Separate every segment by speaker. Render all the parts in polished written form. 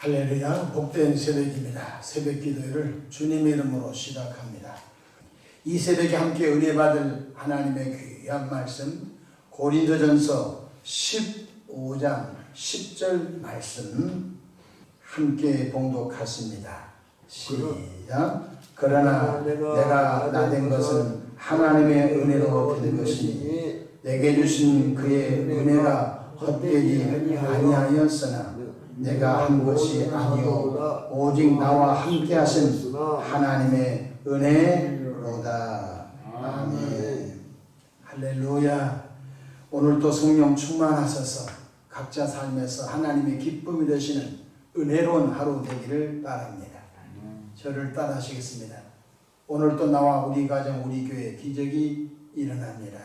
Speaker 1: 할렐루야, 복된 새벽입니다. 새벽 기도회를 주님의 이름으로 시작합니다. 이 새벽에 함께 은혜 받을 하나님의 귀한 말씀, 고린도전서 15장 10절 말씀 함께 봉독하십니다. 시작. 그러나 내가 나된 것은 하나님의 은혜로 된 것이니 내게 주신 그의 은혜가 헛되지 아니하였으나 내가 한 것이 아니요 오직 나와 함께 하신 하나님의 은혜로다. 아멘. 할렐루야. 오늘도 성령 충만하셔서 각자 삶에서 하나님의 기쁨이 되시는 은혜로운 하루 되기를 바랍니다. 저를 따라하시겠습니다. 오늘도 나와 우리 가정 우리 교회 기적이 일어납니다.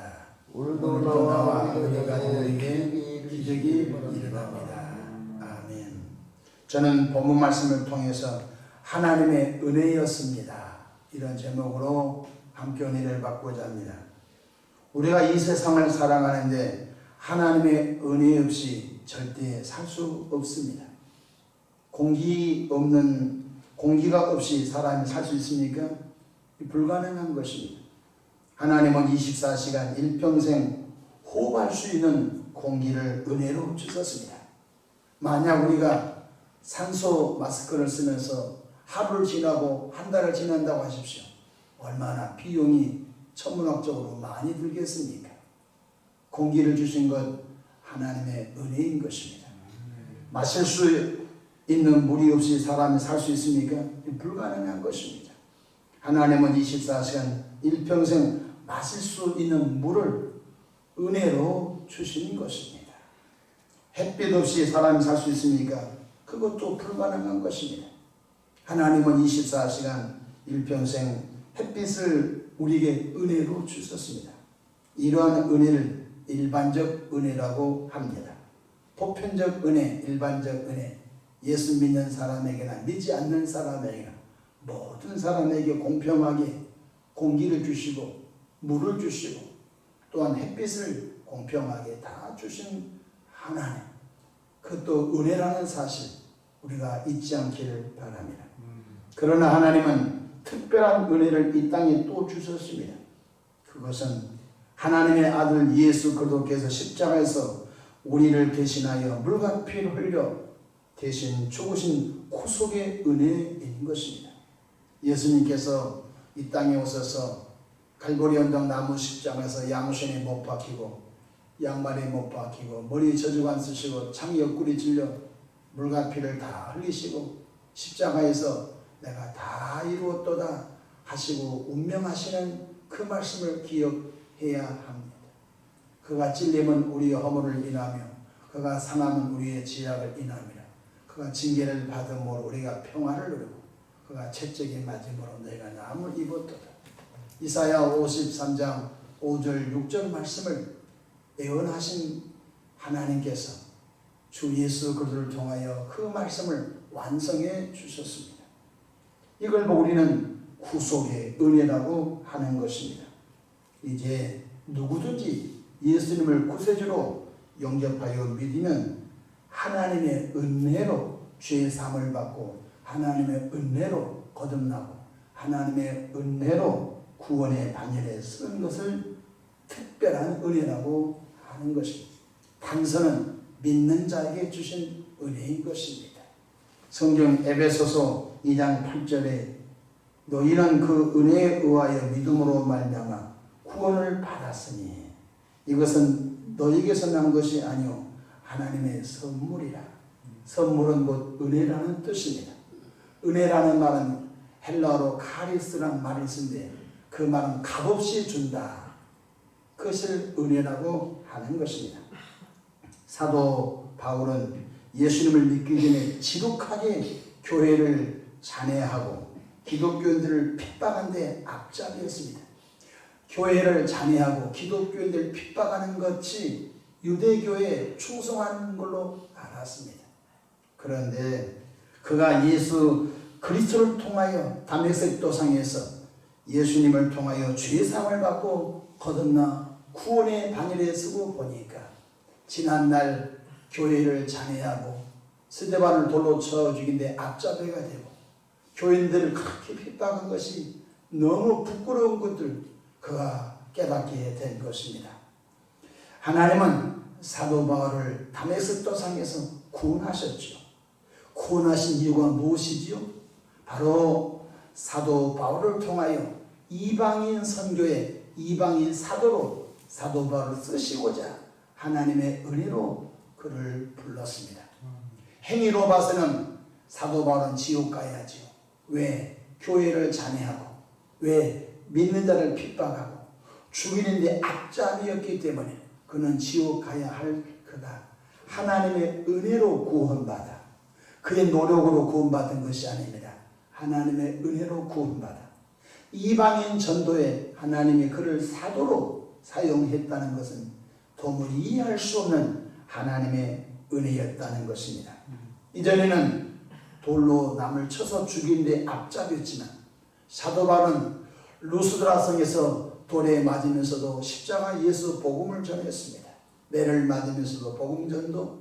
Speaker 1: 오늘도 나와 우리 가정 우리에게 기적이 일어납니다. 저는 본문 말씀을 통해서 하나님의 은혜였습니다. 이런 제목으로 함께 은혜를 받고자 합니다. 우리가 이 세상을 살아가는데 하나님의 은혜 없이 절대 살 수 없습니다. 공기가 없이 사람이 살 수 있습니까? 불가능한 것입니다. 하나님은 24시간 일평생 호흡할 수 있는 공기를 은혜로 주셨습니다. 만약 우리가 산소 마스크를 쓰면서 하루를 지나고 한 달을 지난다고 하십시오. 얼마나 비용이 천문학적으로 많이 들겠습니까? 공기를 주신 것 하나님의 은혜인 것입니다. 마실 수 있는 물이 없이 사람이 살 수 있습니까? 불가능한 것입니다. 하나님은 24시간 일평생 마실 수 있는 물을 은혜로 주신 것입니다. 햇빛 없이 사람이 살 수 있습니까? 그것도 불가능한 것입니다. 하나님은 24시간 일평생 햇빛을 우리에게 은혜로 주셨습니다. 이러한 은혜를 일반적 은혜라고 합니다. 보편적 은혜, 일반적 은혜, 예수 믿는 사람에게나 믿지 않는 사람에게나 모든 사람에게 공평하게 공기를 주시고 물을 주시고 또한 햇빛을 공평하게 다 주신 하나님, 그것도 은혜라는 사실 우리가 잊지 않기를 바랍니다. 그러나 하나님은 특별한 은혜를 이 땅에 또 주셨습니다. 그것은 하나님의 아들 예수 그리스도께서 십자가에서 우리를 대신하여 물과 피를 흘려 대신 죽으신 구속의 은혜인 것입니다. 예수님께서 이 땅에 오셔서 갈보리 언덕 나무 십자가에서 양손에 못 박히고 양말에 못 박히고 머리에 저주관 쓰시고 창 옆구리 찔려 물과 피를 다 흘리시고 십자가에서 내가 다 이루었도다 하시고 운명하시는 그 말씀을 기억해야 합니다. 그가 찔림은 우리의 허물을 인하며 그가 상함은 우리의 죄악을 인함이라. 그가 징계를 받음으로 우리가 평화를 누리고 그가 채찍에 맞음으로 너희가 나음을 입었도다. 이사야 53장 5절 6절 말씀을 예언하신 하나님께서 주 예수 그리스도를 통하여 그 말씀을 완성해 주셨습니다. 이걸 보고 우리는 구속의 은혜라고 하는 것입니다. 이제 누구든지 예수님을 구세주로 영접하여 믿으면 하나님의 은혜로 죄 사함을 받고 하나님의 은혜로 거듭나고 하나님의 은혜로 구원의 반열에 서는 것을 특별한 은혜라고 하는 것입니다. 단서는 믿는 자에게 주신 은혜인 것입니다. 성경 에베소서 2장 8절에 너희는 그 은혜에 의하여 믿음으로 말미암아 구원을 받았으니 이것은 너희에게서 난 것이 아니요 하나님의 선물이라. 선물은 곧 은혜라는 뜻입니다. 은혜라는 말은 헬라어로 카리스라는 말이 있는데 그 말은 값없이 준다. 그것을 은혜라고 하는 것입니다. 사도 바울은 예수님을 믿기 전에 지독하게 교회를 잔해하고 기독교인들을 핍박한 데 앞잡이였습니다. 교회를 잔해하고 기독교인들을 핍박하는 것이 유대교에 충성하는 걸로 알았습니다. 그런데 그가 예수 그리스도를 통하여 다메섹 도상에서 예수님을 통하여 죄사함을 받고 거듭나 구원의 반열에 서고 보니까 지난날 교회를 잔해하고 스데반을 돌로 쳐 죽인데 앞잡이가 되고 교인들을 그렇게 핍박한 것이 너무 부끄러운 것들 그가 깨닫게 된 것입니다. 하나님은 사도 바울을 다메섹 도상에서 구원하셨죠. 구원하신 이유가 무엇이지요? 바로 사도 바울을 통하여 이방인 선교에 이방인 사도로 사도 바울을 쓰시고자 하나님의 은혜로 그를 불렀습니다. 행위로 봐서는 사도 바울은 지옥 가야지요. 왜? 교회를 잔해하고 왜? 믿는 자를 핍박하고 죽이는데 앞잡이였기 때문에 그는 지옥 가야 할 그가 하나님의 은혜로 구원받아 그의 노력으로 구원받은 것이 아닙니다. 하나님의 은혜로 구원받아 이방인 전도에 하나님이 그를 사도로 사용했다는 것은 도무지 이해할 수 없는 하나님의 은혜였다는 것입니다. 이전에는 돌로 남을 쳐서 죽인 데 앞잡이었지만 사도 바울은 루스드라 성에서 돌에 맞으면서도 십자가 예수 복음을 전했습니다. 매를 맞으면서도 복음 전도,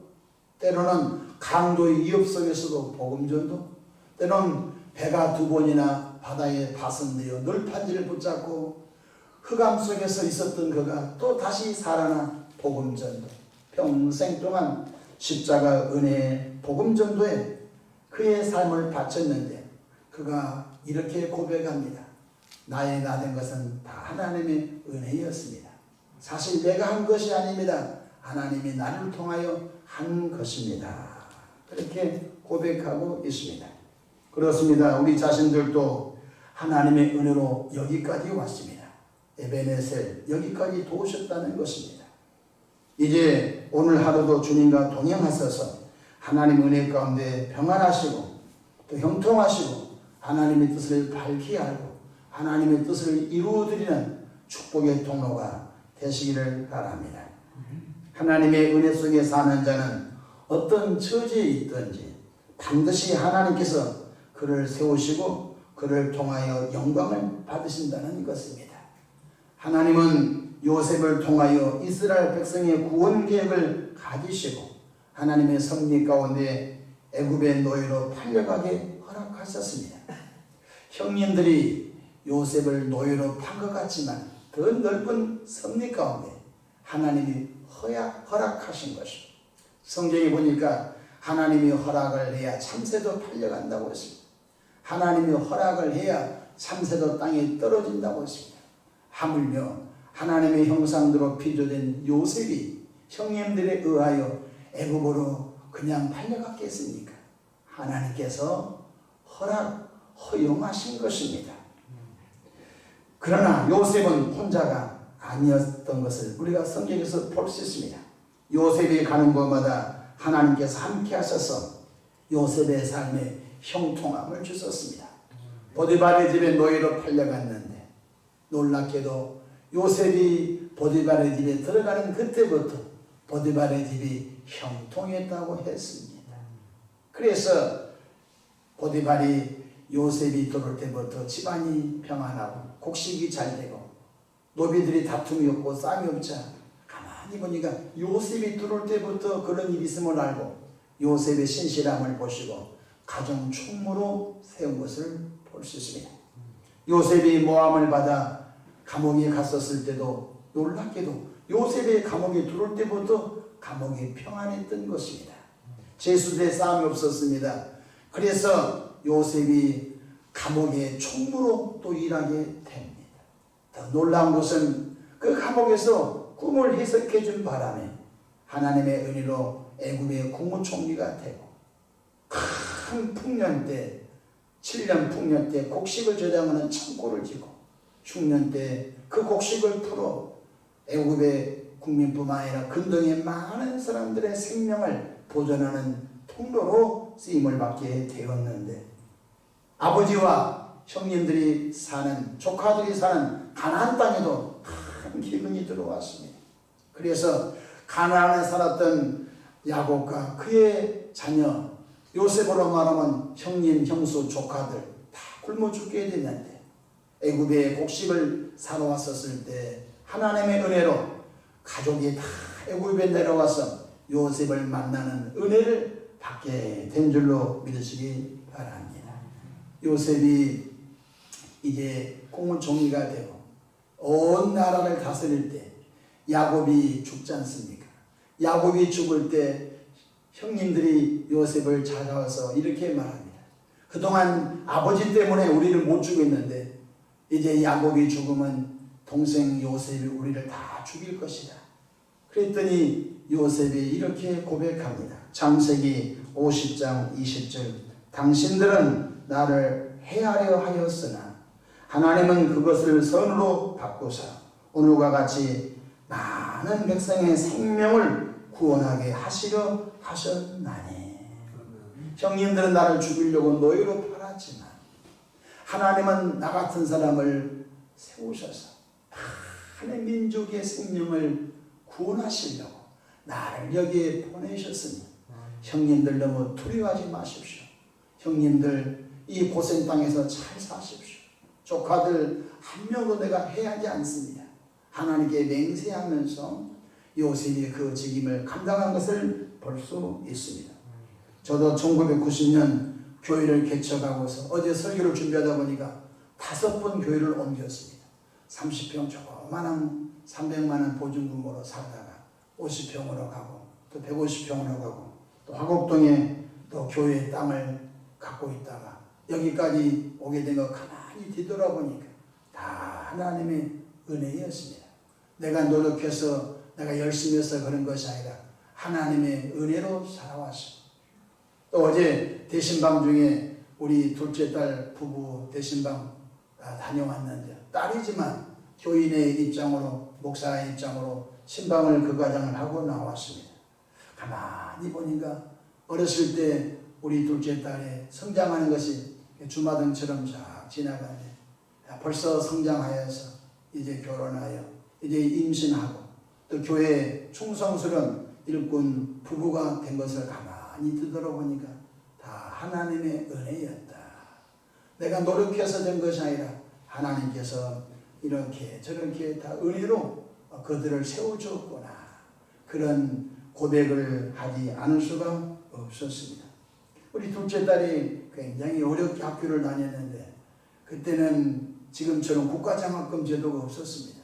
Speaker 1: 때로는 강도의 위협 속에서도 복음 전도, 때로는 배가 2번이나 바다에 파손되어 널판지를 붙잡고 흑암 속에서 있었던 그가 또 다시 살아나 복음 전도, 평생 동안 십자가 은혜의 복음 전도에 그의 삶을 바쳤는데 그가 이렇게 고백합니다. 나의 나된 것은 다 하나님의 은혜였습니다. 사실 내가 한 것이 아닙니다. 하나님이 나를 통하여 한 것입니다. 그렇게 고백하고 있습니다. 그렇습니다. 우리 자신들도 하나님의 은혜로 여기까지 왔습니다. 에베네셀 여기까지 도우셨다는 것입니다. 이제 오늘 하루도 주님과 동행하셔서 하나님 은혜 가운데 평안하시고 또 형통하시고 하나님의 뜻을 밝히 알고 하나님의 뜻을 이루어드리는 축복의 통로가 되시기를 바랍니다. 하나님의 은혜 속에 사는 자는 어떤 처지에 있든지 반드시 하나님께서 그를 세우시고 그를 통하여 영광을 받으신다는 것입니다. 하나님은 요셉을 통하여 이스라엘 백성의 구원 계획을 가지시고 하나님의 섭리 가운데 애굽의 노예로 팔려가게 허락하셨습니다. 형님들이 요셉을 노예로 판 것 같지만 더 넓은 섭리 가운데 하나님이 허락하신 것입니다. 성경에 보니까 하나님이 허락을 해야 참새도 팔려간다고 했습니다. 하나님이 허락을 해야 참새도 땅에 떨어진다고 했습니다. 하물며 하나님의 형상대로 피조된 요셉이 형님들에 의하여 애굽으로 그냥 팔려갔겠습니까? 하나님께서 허용하신 것입니다. 그러나 요셉은 혼자가 아니었던 것을 우리가 성경에서 볼 수 있습니다. 요셉이 가는 곳마다 하나님께서 함께 하셔서 요셉의 삶에 형통함을 주셨습니다. 보디발의 집에 노예로 팔려갔는데 놀랍게도 요셉이 보디발의 집에 들어가는 그때부터 보디발의 집이 형통했다고 했습니다. 그래서 보디발이 요셉이 들어올 때부터 집안이 평안하고 곡식이 잘 되고 노비들이 다툼이 없고 싸움이 없자 가만히 보니까 요셉이 들어올 때부터 그런 일이 있음을 알고 요셉의 신실함을 보시고 가정 총무로 세운 것을 볼 수 있습니다. 요셉이 모함을 받아 감옥에 갔었을 때도 놀랍게도 요셉의 감옥에 들어올 때부터 감옥이 평안했던 것입니다. 죄수들의 싸움이 없었습니다. 그래서 요셉이 감옥의 총무로 또 일하게 됩니다. 더 놀라운 것은 그 감옥에서 꿈을 해석해 준 바람에 하나님의 은혜로 애굽의 국무총리가 되고 큰 풍년 때 7년 풍년 때 곡식을 저장하는 창고를 지고 흉년 때 그 곡식을 풀어 애굽의 국민뿐만 아니라 근동의 많은 사람들의 생명을 보존하는 통로로 쓰임을 받게 되었는데 아버지와 형님들이 사는 조카들이 사는 가나안 땅에도 큰 기근이 들어왔습니다. 그래서 가나안에 살았던 야곱과 그의 자녀 요셉으로 말하면 형님, 형수, 조카들 다 굶어 죽게 됐는데 애굽의 곡식을 사러 왔었을 때 하나님의 은혜로 가족이 다 애굽에 내려와서 요셉을 만나는 은혜를 받게 된 줄로 믿으시기 바랍니다. 요셉이 이제 국무총리가 되고 온 나라를 다스릴 때 야곱이 죽지 않습니까? 야곱이 죽을 때 형님들이 요셉을 찾아와서 이렇게 말합니다. 그동안 아버지 때문에 우리를 못 죽였는데 이제 야곱이 죽으면 동생 요셉이 우리를 다 죽일 것이다. 그랬더니 요셉이 이렇게 고백합니다. 창세기 50장 20절 당신들은 나를 해하려 하였으나 하나님은 그것을 선으로 바꾸사 오늘과 같이 많은 백성의 생명을 구원하게 하시려 하셨나니. 형님들은 나를 죽이려고 노예로 팔았지만 하나님은 나 같은 사람을 세우셔서 많은 민족의 생명을 구원하시려고 나를 여기에 보내셨으니 형님들 너무 두려워하지 마십시오. 형님들 이 고생 땅에서 잘 사십시오. 조카들 한 명도 내가 해하지 않습니다. 하나님께 맹세하면서 요셉이 그 책임을 감당한 것을 볼 수 있습니다. 저도 1990년 교회를 개척하고서 어제 설교를 준비하다 보니까 5번 교회를 옮겼습니다. 30평 조그마한 300만 원 보증금으로 살다가 50평으로 가고 또 150평으로 가고 또 화곡동에 또 교회 땅을 갖고 있다가 여기까지 오게 된 거 가만히 뒤돌아보니까 다 하나님의 은혜였습니다. 내가 노력해서 내가 열심히 해서 그런 것이 아니라 하나님의 은혜로 살아왔습니다. 또 어제 대신방 중에 우리 둘째 딸 부부 대신방 다녀왔는데 딸이지만 교인의 입장으로 목사의 입장으로 신방을 그 과정을 하고 나왔습니다. 가만히 보니까 어렸을 때 우리 둘째 딸이 성장하는 것이 주마등처럼 쫙 지나가는데 벌써 성장하여서 이제 결혼하여 이제 임신하고 또 교회에 충성스러운 일꾼 부부가 된 것을 가만히 뒤돌아보니까 다 하나님의 은혜였다. 내가 노력해서 된 것이 아니라 하나님께서 이렇게 저렇게 다 은혜로 그들을 세워주었구나. 그런 고백을 하지 않을 수가 없었습니다. 우리 둘째 딸이 굉장히 어렵게 학교를 다녔는데 그때는 지금처럼 국가장학금 제도가 없었습니다.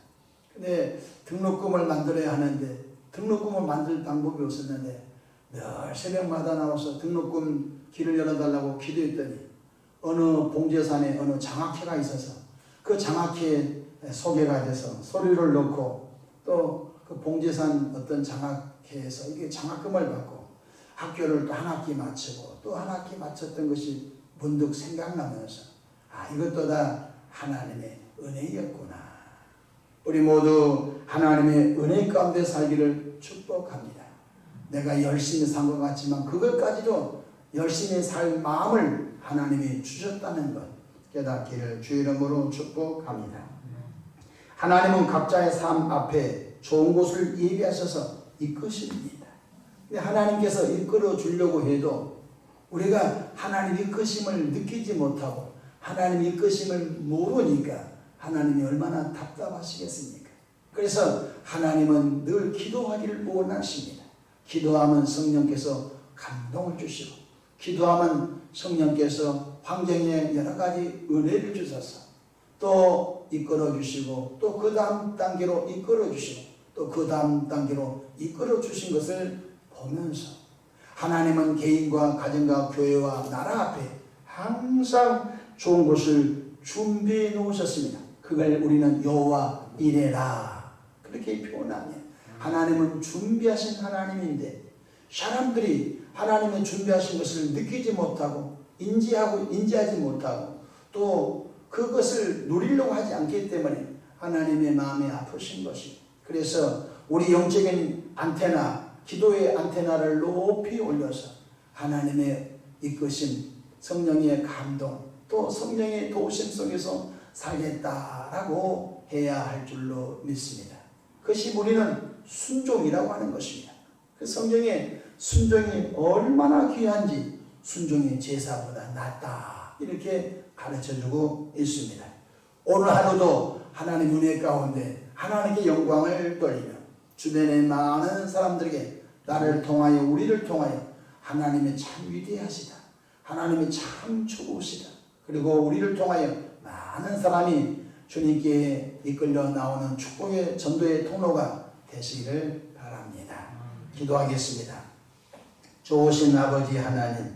Speaker 1: 근데 등록금을 만들어야 하는데 등록금을 만들 방법이 없었는데 늘 새벽마다 나와서 등록금 길을 열어달라고 기도했더니 어느 봉제산에 어느 장학회가 있어서 그 장학회에 소개가 돼서 서류를 넣고 또 그 봉제산 어떤 장학회에서 이게 장학금을 받고 학교를 또 한 학기 마치고 또 한 학기 마쳤던 것이 문득 생각나면서 이것도 다 하나님의 은혜였구나. 우리 모두 하나님의 은혜 가운데 살기를 축복합니다. 내가 열심히 산 것 같지만 그것까지도 열심히 살 마음을 하나님이 주셨다는 것 깨닫기를 주 이름으로 축복합니다. 하나님은 각자의 삶 앞에 좋은 곳을 예비하셔서 이끄십니다. 하나님께서 이끌어 주려고 해도 우리가 하나님 이끄심을 느끼지 못하고 하나님 이끄심을 모르니까 하나님이 얼마나 답답하시겠습니까? 그래서 하나님은 늘 기도하기를 원하십니다. 기도하면 성령께서 감동을 주시고 기도하면 성령께서 환경에 여러 가지 은혜를 주셔서 또 이끌어 주시고 또 그 다음 단계로 이끌어 주시고 또 그 다음 단계로 이끌어 주신 것을 보면서 하나님은 개인과 가정과 교회와 나라 앞에 항상 좋은 것을 준비해 놓으셨습니다. 그걸 우리는 여호와 이레라 그렇게 표현합니다. 하나님은 준비하신 하나님인데 사람들이 하나님의 준비하신 것을 느끼지 못하고 인지하지 못하고 또 그것을 누리려고 하지 않기 때문에 하나님의 마음이 아프신 것입니다. 그래서 우리 영적인 안테나, 기도의 안테나를 높이 올려서 하나님의 이끄심, 성령의 감동, 또 성령의 도우심 속에서 살겠다라고 해야 할 줄로 믿습니다. 그것이 우리는 순종이라고 하는 것입니다. 그 성경에 순종이 얼마나 귀한지 순종이 제사보다 낫다 이렇게 가르쳐주고 있습니다. 오늘 하루도 하나님 은혜 가운데 하나님께 영광을 돌리며 주변의 많은 사람들에게 나를 통하여 우리를 통하여 하나님이 참 위대하시다. 하나님이 참 좋으시다. 그리고 우리를 통하여 많은 사람이 주님께 이끌려 나오는 축복의 전도의 통로가 되시기를 바랍니다. 기도하겠습니다. 좋으신 아버지 하나님,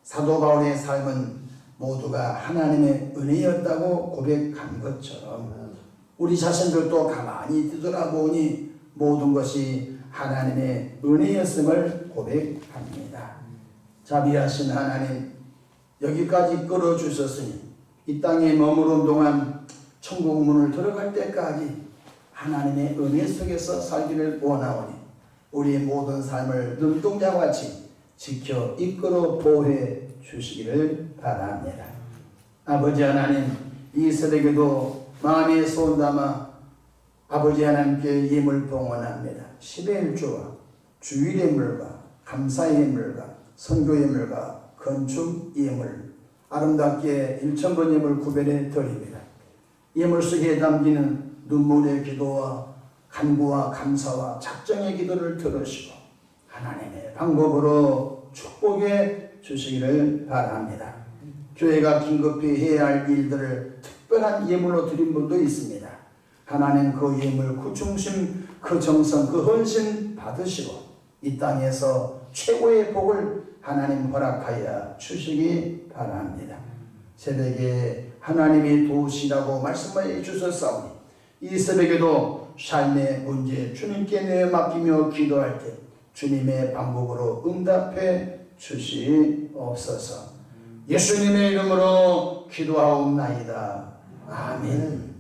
Speaker 1: 사도 바울의 삶은 모두가 하나님의 은혜였다고 고백한 것처럼 우리 자신들도 가만히 뒤돌아보니 모든 것이 하나님의 은혜였음을 고백합니다. 자비하신 하나님, 여기까지 끌어주셨으니 이 땅에 머무른 동안 천국 문을 들어갈 때까지 하나님의 은혜 속에서 살기를 원하오니 우리의 모든 삶을 눈동자와 같이 지켜 이끌어 보호해 주시기를 바랍니다. 아버지 하나님, 이 새벽에도 마음에 소원 담아 아버지 하나님께 예물 봉헌합니다. 10의 1조와 주일의 물과 감사의 물과 선교의 물과 건축 예물, 아름답게 1,000번 예물 구별해 드립니다. 예물 속에 담기는 눈물의 기도와 간구와 감사와 작정의 기도를 들으시고 하나님의 방법으로 축복해 주시기를 바랍니다. 교회가 긴급히 해야 할 일들을 특별한 예물로 드린 분도 있습니다. 하나님 그 예물, 그 중심, 그 정성, 그 헌신 받으시고 이 땅에서 최고의 복을 하나님 허락하여 주시기 바랍니다. 새벽에 하나님이 도우시라고 말씀해 주셨사오니 이 새벽에도 삶의 문제 주님께 내어 맡기며 기도할 때 주님의 방법으로 응답해 주시옵소서. 예수님의 이름으로 기도하옵나이다. 아멘.